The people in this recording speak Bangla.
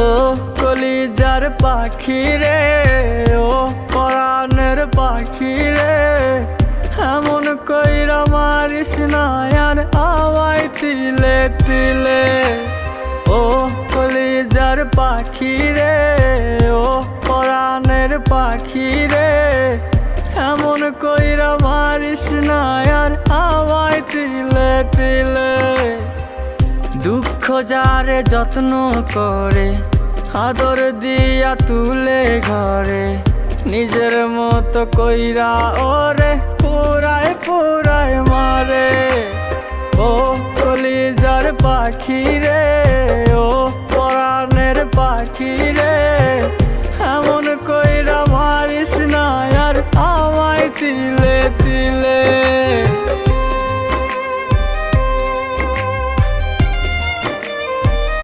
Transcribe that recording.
ও কলিজার পাখি রে, ও পরাণের পাখি রে, এমন কইরা মারিস না আর আমায় তিলে তিলে। ও কলিজার পাখি রে, ও পরাণের পাখি রে, এমন কইরা মারিস না আর আমায় তিলে তিলে। দুঃখ যারে যত্ন করে, আদর দিয়া তুলে ঘরে, নিজের মতো কইরা ওরে পুরায় পুরায় মারে। ও কলিজার পাখি রে, ও